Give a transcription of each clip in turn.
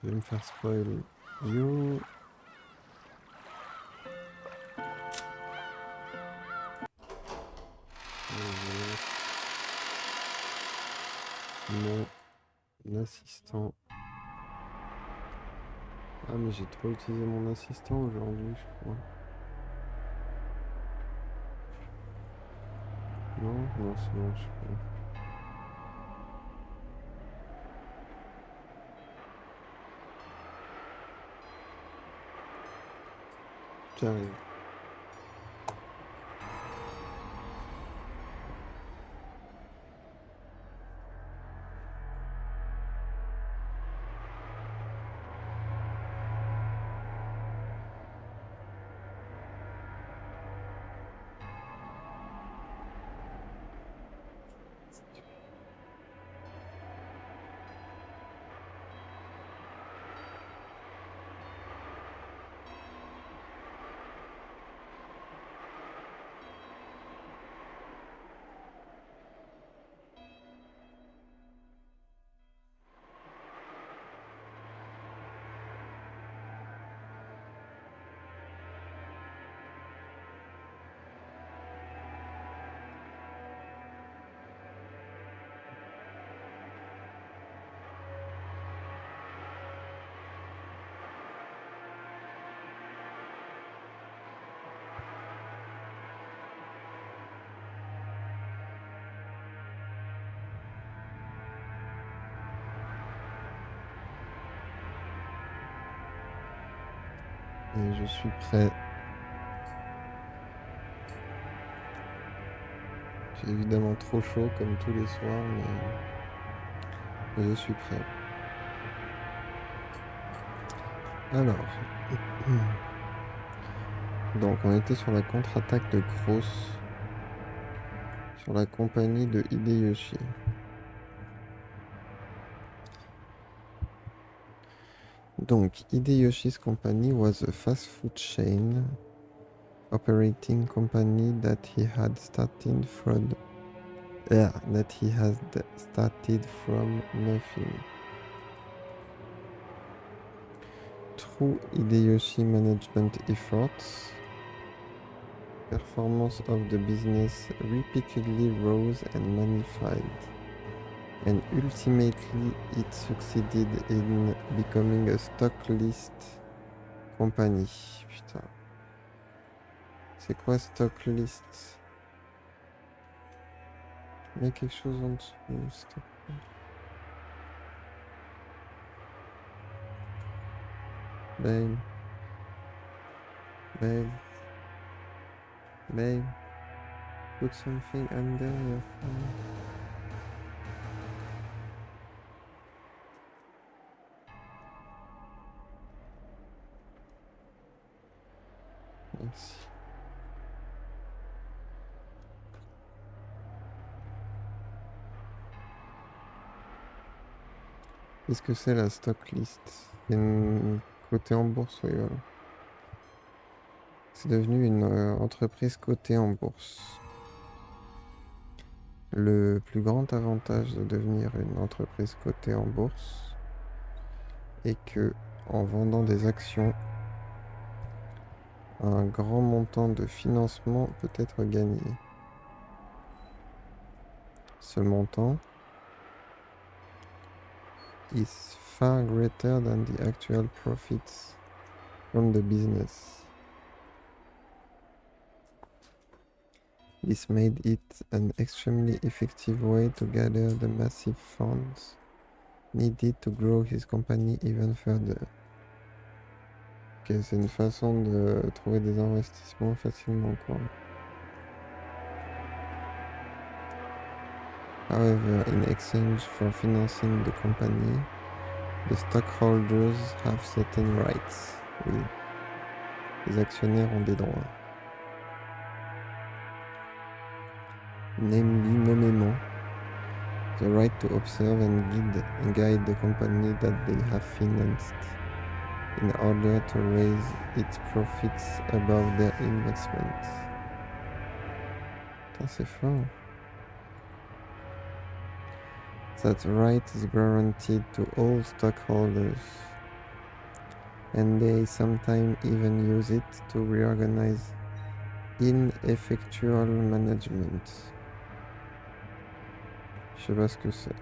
Je vais me faire spoil. You. Mon assistant. Ah mais j'ai trop utilisé mon assistant aujourd'hui, je crois. Non, non, c'est bon, je crois. J'arrive. Et je suis prêt. J'ai évidemment trop chaud comme tous les soirs, mais je suis prêt. Alors, donc on était sur la contre-attaque de Gross sur la compagnie de Hideyoshi. Donc, Hideyoshi's company was a fast food chain operating company that he had started from nothing. Through Hideyoshi management efforts, performance of the business repeatedly rose and magnified, and ultimately it succeeded in becoming a stock list company. Putain. C'est quoi stock list? Mets quelque chose en dessous. Stock. Babe. Babe. Babe. Put something under your phone. Merci. Qu'est-ce que c'est la stock list? C'est une cotée en bourse, oui, voilà. C'est devenu une entreprise cotée en bourse. Le plus grand avantage de devenir une entreprise cotée en bourse est que, en vendant des actions, un grand montant de financement peut être gagné. Ce montant is far greater than the actual profits from the business. This made it an extremely effective way to gather the massive funds needed to grow his company even further. Ok, c'est une façon de trouver des investissements facilement, quoi. However, in exchange for financing the company, the stockholders have certain rights. Oui. Les actionnaires ont des droits. Namely, nommément, the right to observe and guide the company that they have financed in order to raise its profits above their investments. Putain, c'est fort. That right is guaranteed to all stockholders and they sometimes even use it to reorganize ineffectual management. Je sais pas ce que c'est.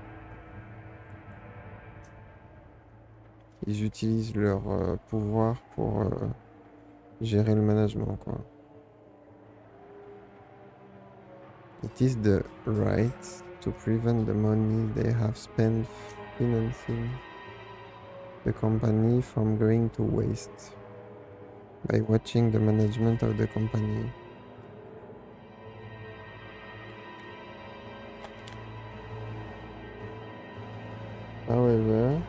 Ils utilisent leur pouvoir pour gérer le management, quoi. It is the right to prevent the money they have spent financing the company from going to waste by watching the management of the company. However,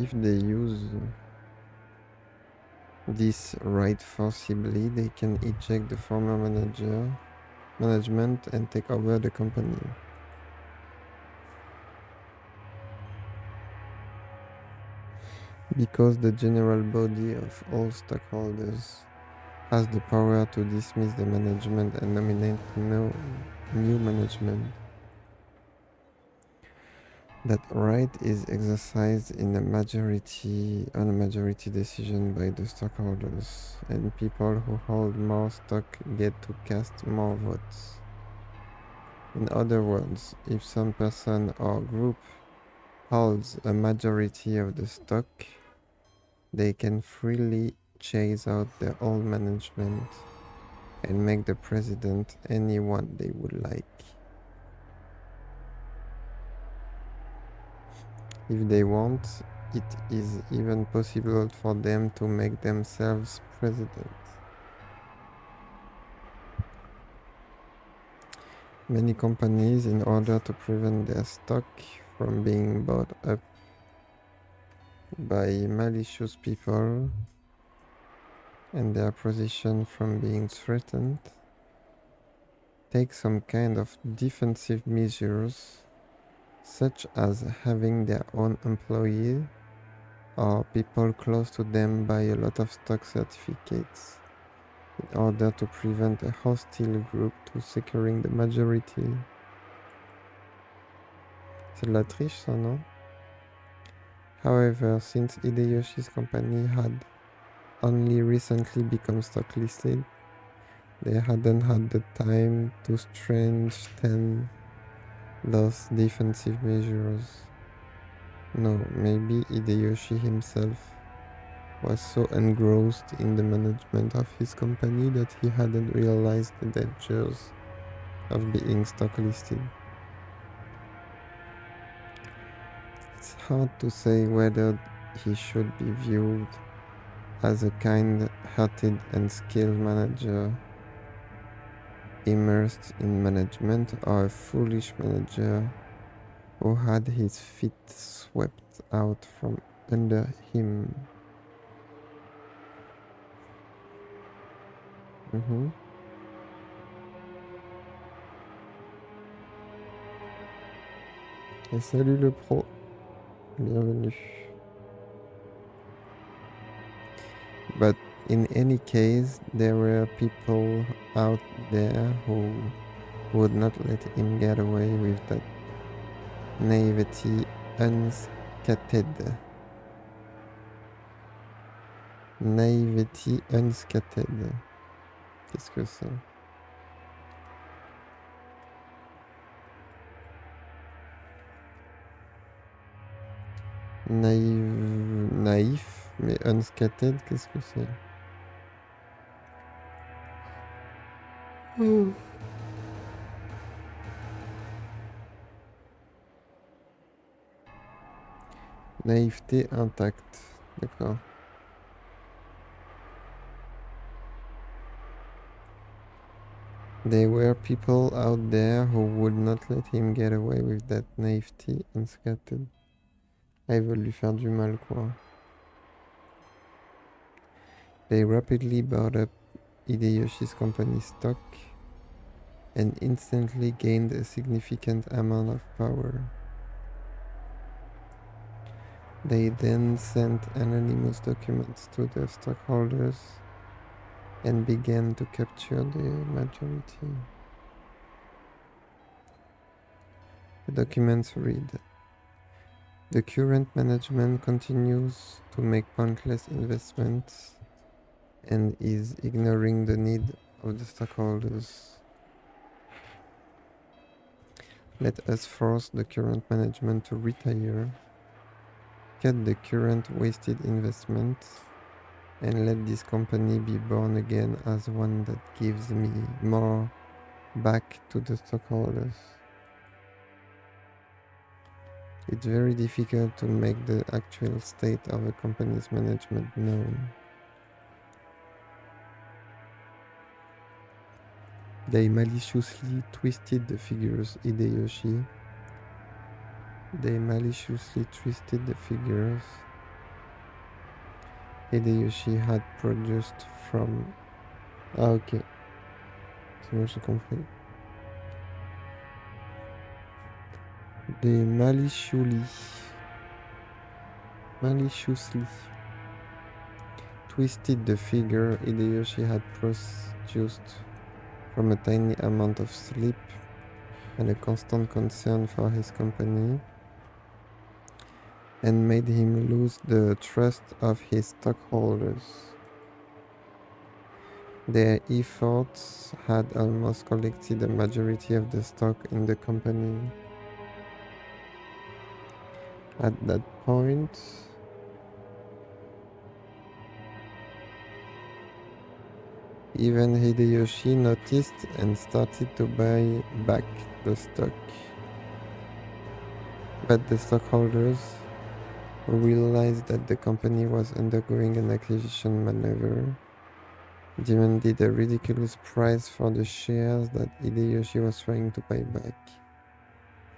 if they use this right forcibly, they can eject the former management and take over the company. Because the general body of all stockholders has the power to dismiss the management and nominate no new management. That right is exercised on a majority decision by the stockholders, and people who hold more stock get to cast more votes. In other words, if some person or group holds a majority of the stock, they can freely chase out their old management and make the president anyone they would like. If they want, it is even possible for them to make themselves president. Many companies, in order to prevent their stock from being bought up by malicious people and their position from being threatened, take some kind of defensive measures, such as having their own employees or people close to them buy a lot of stock certificates in order to prevent a hostile group to securing the majority. C'est de la triche, ça, non? However, since Hideyoshi's company had only recently become stock listed, they hadn't had the time to strengthen those defensive measures. No, maybe Hideyoshi himself was so engrossed in the management of his company that he hadn't realized the dangers of being stock listed. It's hard to say whether he should be viewed as a kind-hearted and skilled manager immersed in management or a foolish manager who had his feet swept out from under him. Et salut le pro, bienvenue. But in any case, there were people out there who would not let him get away with that naivety unscathed. Naivety unscathed. Qu'est-ce que c'est? Naïf, mais unscathed, qu'est-ce que c'est? Naïveté intacte, d'accord. There were people out there who would not let him get away with that naivety unscathed. Ah, ils veulent lui faire du mal, quoi. They rapidly bought up Hideyoshi's company stock and instantly gained a significant amount of power. They then sent anonymous documents to the stockholders and began to capture the majority. The documents read: The current management continues to make pointless investments and is ignoring the need of the stockholders. Let us force the current management to retire, cut the current wasted investments, and let this company be born again as one that gives me more back to the stockholders. It's very difficult to make the actual state of a company's management known. They maliciously twisted the figures, Hideyoshi. They maliciously twisted the figures Hideyoshi had produced from... Ah ok, c'est bon, j'ai compris. They maliciously twisted the figure Hideyoshi had produced from a tiny amount of sleep and a constant concern for his company, and made him lose the trust of his stockholders. Their efforts had almost collected a majority of the stock in the company. At that point, even Hideyoshi noticed and started to buy back the stock. But the stockholders, who realized that the company was undergoing an acquisition maneuver, demanded a ridiculous price for the shares that Hideyoshi was trying to buy back.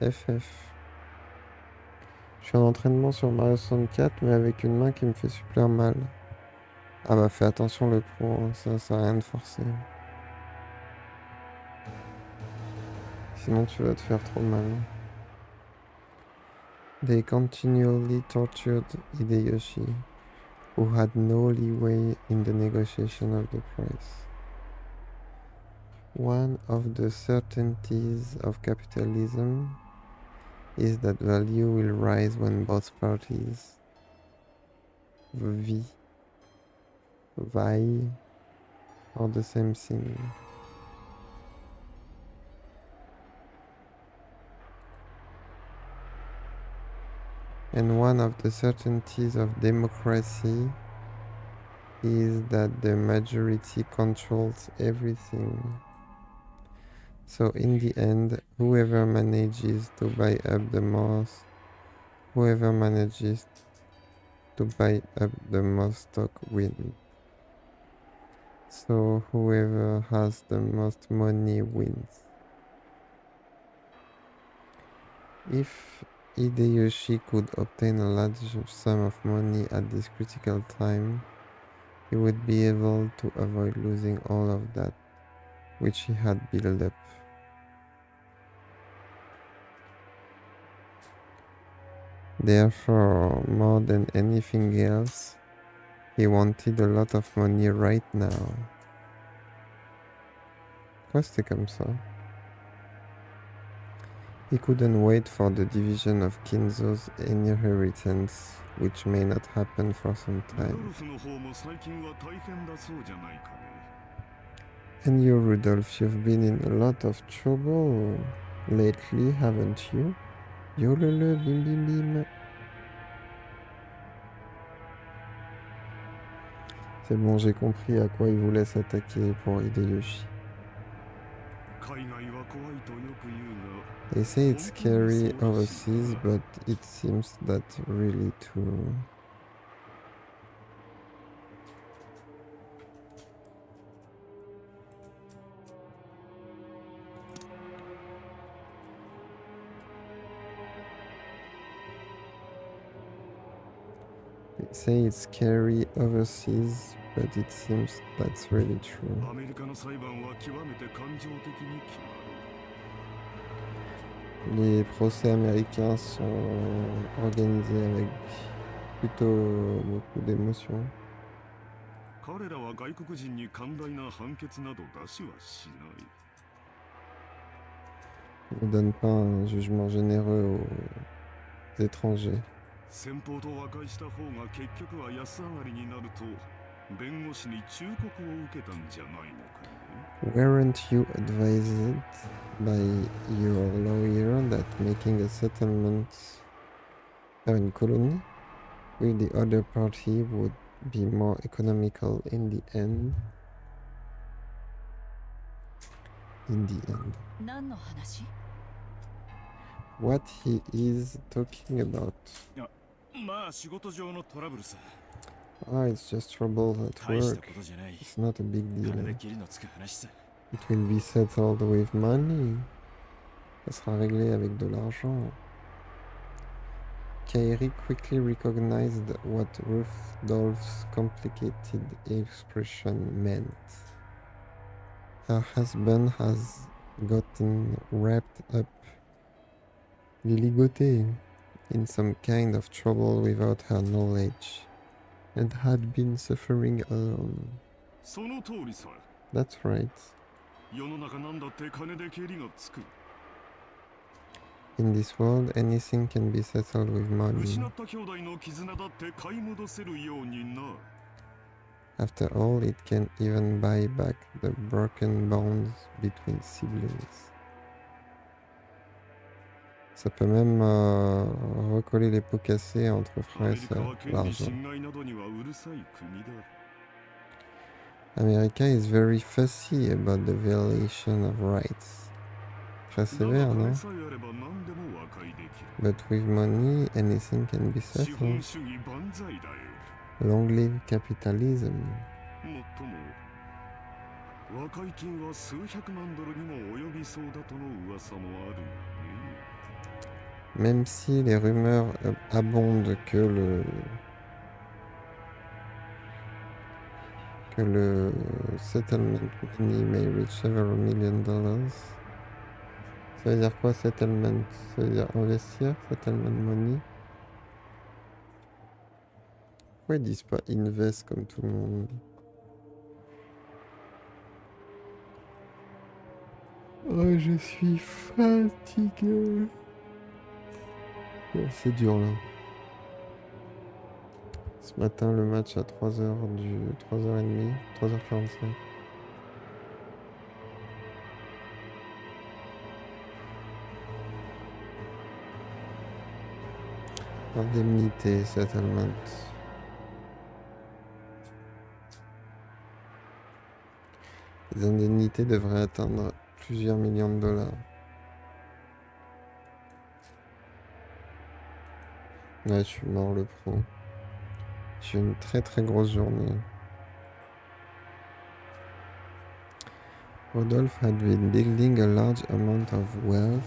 FF. Je suis en entraînement sur Mario 64, mais avec une main qui me fait super mal. Ah bah fais attention le pro, hein, ça sert à rien de forcer. Sinon tu vas te faire trop mal. They continually tortured Hideyoshi, who had no leeway in the negotiation of the price. One of the certainties of capitalism is that value will rise when both parties vie for the same thing. And one of the certainties of democracy is that the majority controls everything. So in the end, whoever manages to buy up the most stock wins. So whoever has the most money wins. If Hideyoshi could obtain a large sum of money at this critical time, he would be able to avoid losing all of that which he had built up. Therefore, more than anything else, he wanted a lot of money right now. Pourquoi c'était comme ça? He couldn't wait for the division of Kinzo's inheritance, which may not happen for some time. And you, Rudolph, you've been in a lot of trouble lately, haven't you? Yolele, bim bim bim. C'est bon, j'ai compris à quoi il voulait s'attaquer pour Hideyoshi. They say it's scary overseas, but it seems that's really true. They say it's scary overseas, but it seems that's really true. Les procès américains sont organisés avec plutôt beaucoup d'émotion. Ils ne donnent pas un jugement généreux aux étrangers. 先方と和解した方が結局は安上がりになると弁護士に忠告を受けたんじゃないのかね。 Weren't you advised by your lawyer that making a settlement in colony with the other party would be more economical in the end? In the end. 何の話？ What he is talking about? まあ仕事上のトラブルさ。 Ah, it's just trouble at 大した work. ことじゃない。 It's not a big 金で deal. 切りのつく話さ。 It will be settled with money. Ça sera réglé avec de l'argent. Kairi quickly recognized what Rudolph's complicated expression meant. Her husband has gotten wrapped up, ligoté, in some kind of trouble without her knowledge, and had been suffering alone. その通りさ。 That's right. 世の中なんだって金で蹴りがつく。 In this world, anything can be settled with money. 失った兄弟の絆だって買い戻せるようにな。 After all, it can even buy back the broken bonds between siblings. Ça peut même recoller les pots cassés entre frères et sœurs, l'argent. America is very fussy about the violation of rights. Très sévère, non? But with money, anything can be settled. Long live capitalism. Même si les rumeurs abondent que le settlement money may reach several million dollars. Ça veut dire quoi, settlement? Ça veut dire investir, settlement money? Pourquoi ils disent pas invest comme tout le monde? Oh, je suis fatigué. Oh, c'est dur là. Ce matin, le match à 3h 3h30, 3h45. Indemnité, settlement. Les indemnités devraient atteindre plusieurs millions de dollars. Ouais, je suis mort le pro. J'ai une très très grosse journée. Rodolphe had been building a large amount of wealth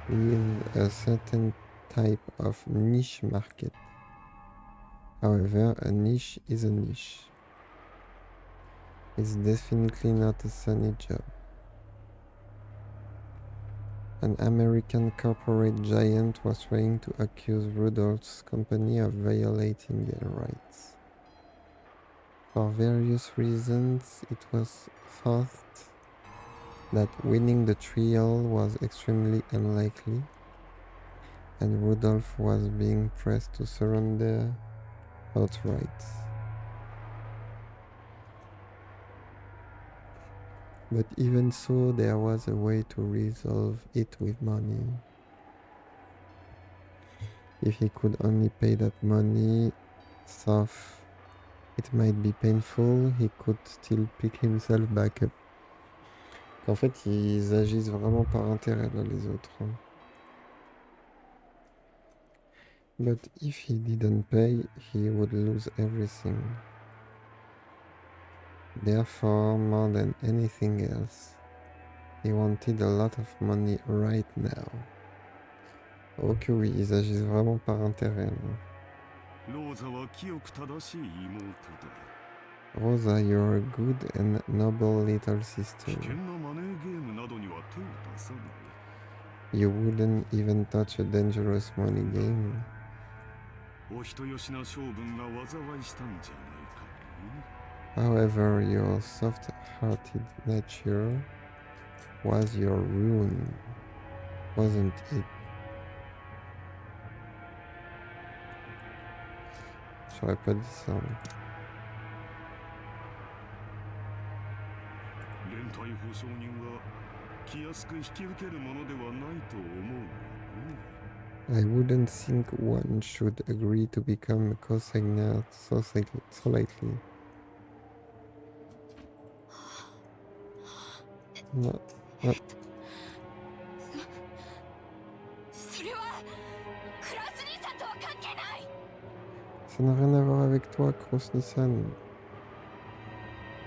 with a certain type of niche market. However, a niche is a niche. It's definitely not a sunny job. An American corporate giant was trying to accuse Rudolph's company of violating their rights. For various reasons, it was thought that winning the trial was extremely unlikely, and Rudolph was being pressed to surrender outright. But even so, there was a way to resolve it with money. If he could only pay that money, though it might be painful, he could still pick himself back up. En fait, ils agissent vraiment par intérêt, là, les autres. But if he didn't pay, he would lose everything. Therefore, more than anything else, he wanted a lot of money right now. Oh que oui, ils agissent vraiment par intérêt, là. Rosa, you're a good and noble little sister. You wouldn't even touch a dangerous money game. However, your soft-hearted nature was your ruin, wasn't it? J'aurais pas dit ça. 連帯保証人は気安く引き受けるものではないと思うがね。 I wouldn't think one should agree to become a co-signer so lightly. No, no. それはクラス兄さんとは関係ない。 Ça n'a rien à voir avec toi, Cross Nissan.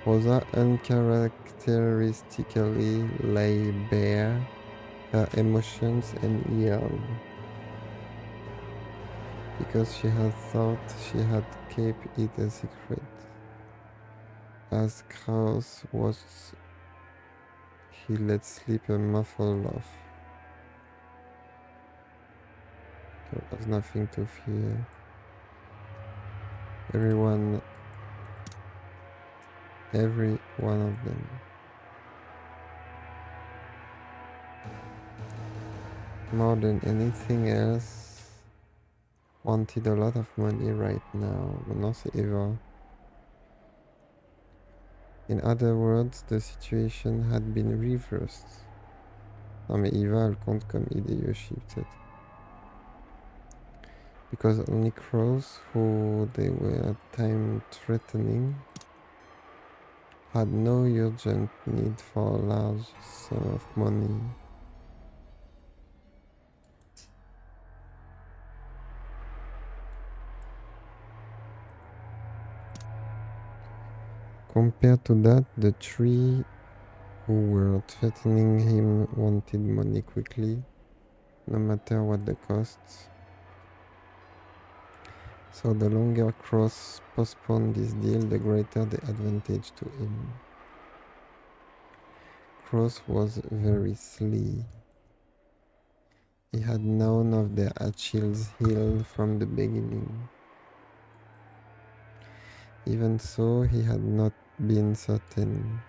Rosa uncharacteristically lay bare her emotions and yelled, because she had thought she had kept it a secret. As Kraus was, he let slip a muffled laugh. There was nothing to fear. Every one of them. More than anything else, wanted a lot of money right now. Maintenant, c'est Eva. In other words, the situation had been reversed. Non mais Eva, elle compte comme Hideyoshi, peut-être. Because only crows, who they were at time threatening, had no urgent need for a large sum of money. Compared to that, the three who were threatening him wanted money quickly, no matter what the costs. So the longer Cross postponed this deal, the greater the advantage to him. Cross was very sly. He had known of their Achilles' heel from the beginning. Even so, he had not been certain.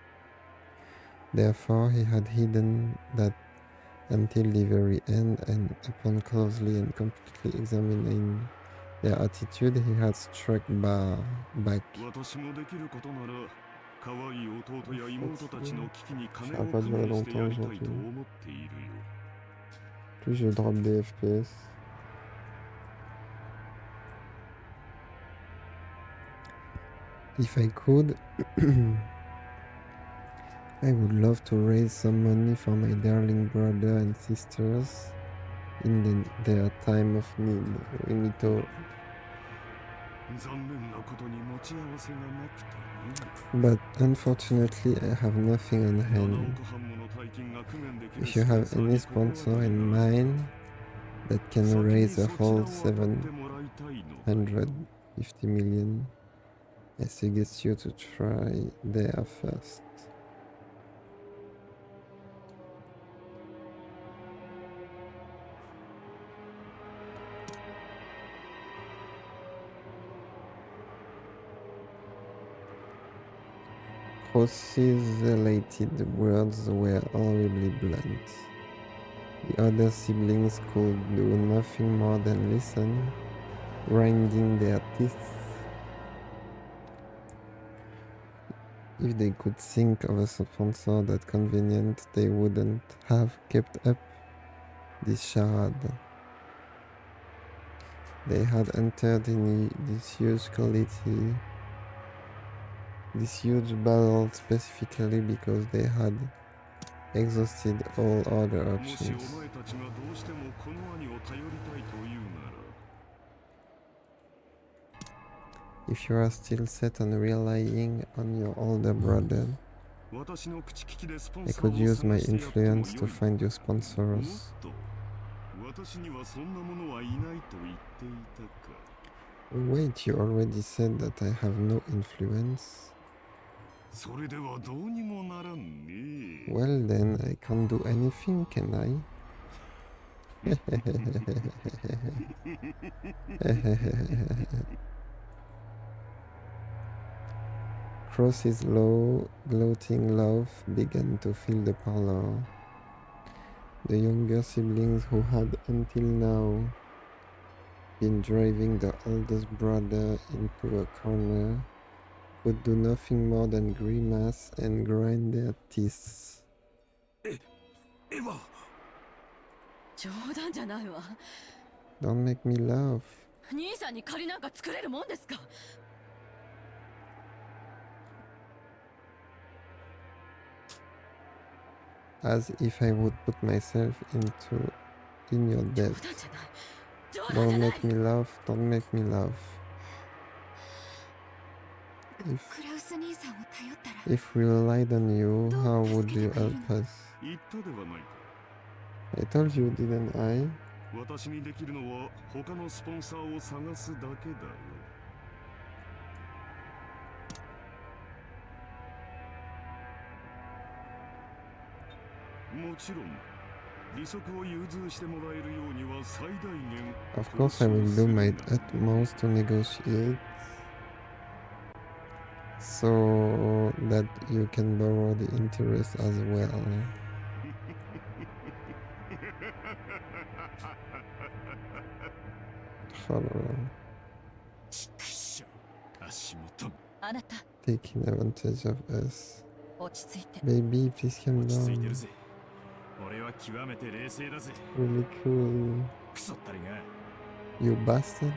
Therefore, he had hidden that until the very end, and upon closely and completely examining their attitude, he had struck back. 私もできることなら可愛い弟や妹たちの危機に金 Ça を va pas 工 durer 面してや longtemps りたい aujourd'hui. と思っているよ。 Plus je drop des FPS. If I could, I would love to raise some money for my darling brother and sisters in their time of need. Umineko. 残念なことに持ち合わせがなくてね。 But unfortunately, I have nothing on 7 hand. 億半もの大金が工面できる If you have any sponsor in mind that can raise a whole 750 million, I suggest you to try there first. Cross's elated words were horribly blunt. The other siblings could do nothing more than listen, grinding their teeth. If they could think of a sponsor that convenient, they wouldn't have kept up this charade. They had entered in this huge battle specifically because they had exhausted all other もし options. お前たちがどうしてもこの兄を頼りたいというなら If you are still set on relying on your older brother, 私の口利きでスポン I サー could を use my 探してやってもよい influence to find you もっ sponsors. と私にはそんなものはいないと言っていたか Wait, you already said that I have no influence? それではどうにもならんね Well then, I can't do anything, can I? Cross's low, gloating laugh began to fill the parlor. The younger siblings who had until now been driving the oldest brother into a corner would do nothing more than grimace and grind their teeth. エヴァ、冗談じゃないわ。 Don't make me laugh. 兄さんに借りなんか作れるもんですか。 As if I would put myself in your 冗 debt. 談じゃない。冗談じ Don't ゃない。 make me laugh, don't make me laugh. クラウス兄さんを頼ったら If we relied on you, ど how う would 助け you てくれる help の。 us? 言ったではないか。 I told you, didn't I? 私にできるのは他のスポンサーを探すだけだよ。もちろん利息を融通してもらえるようには最大限 Of course I will do my utmost to negotiate so that you can borrow the interest as well. Taking advantage of us. 落ち着いて。 Baby, please calm 落ち着いてる down. ぜ。俺は極めて冷静だぜ。 Really cool. クソったりが。 You bastard.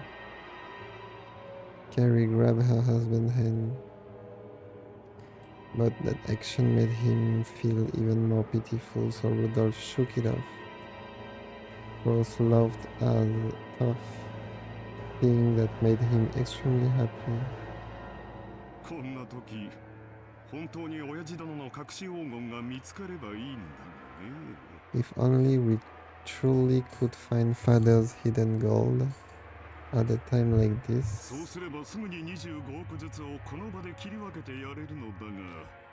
Carrie grabbed her husband's hand, but that action made him feel even more pitiful, so Rudolph shook it off. Rose laughed as tough, thing that made him extremely happy. こんな時、本当に親父殿の隠し黄金が見つかればいいんだがね。 If only we truly could find father's hidden gold at a time like そう this, すればすぐに25億ずつをこの場で切り分けてやれるのだが。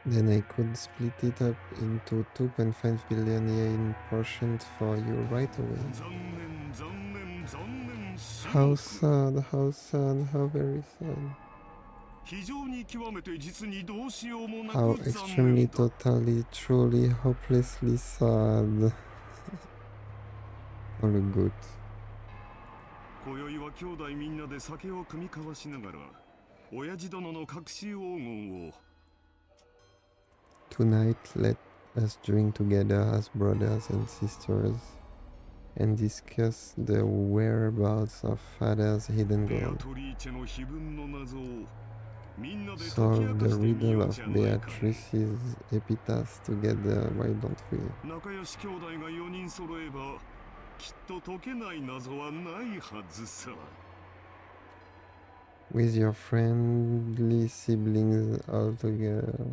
then I could split it up into 2.5 billion yen portions for you right away. 残念残念残念。 How sad, how sad, how very sad. 非常に極めて実にどうしようもなく How 残 extremely, 念だ。 totally, truly, hopelessly sad. Oh, le goût. 今宵は兄弟みんなで酒を酌み交わしながら親父殿の隠し黄金を。 Tonight, let us drink together as brothers and sisters and discuss the whereabouts of father's hidden ベア gold. トリーチェの碑文の謎をみんなで解き Solve 明か the してみ riddle よう of じゃないか。 Beatrice's epitaph together, why don't we? 仲良し兄弟が4人揃えばきっと解けない謎はないはずさ。 With your friendly siblings all together.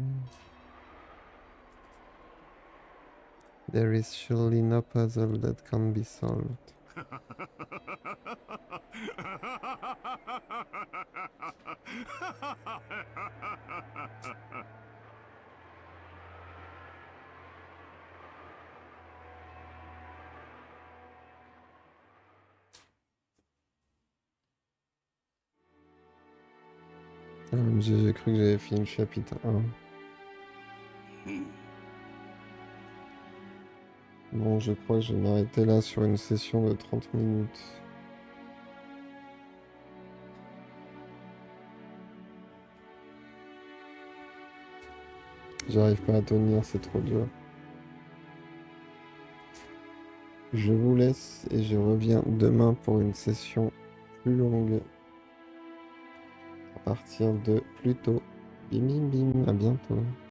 There is surely no puzzle that can be solved. j'ai cru que j'avais fini le chapitre 1. Bon, je crois que je vais m'arrêter là sur une session de 30 minutes. J'arrive pas à tenir, c'est trop dur. Je vous laisse et je reviens demain pour une session plus longue. À partir de plus tôt. Bim bim bim, à bientôt.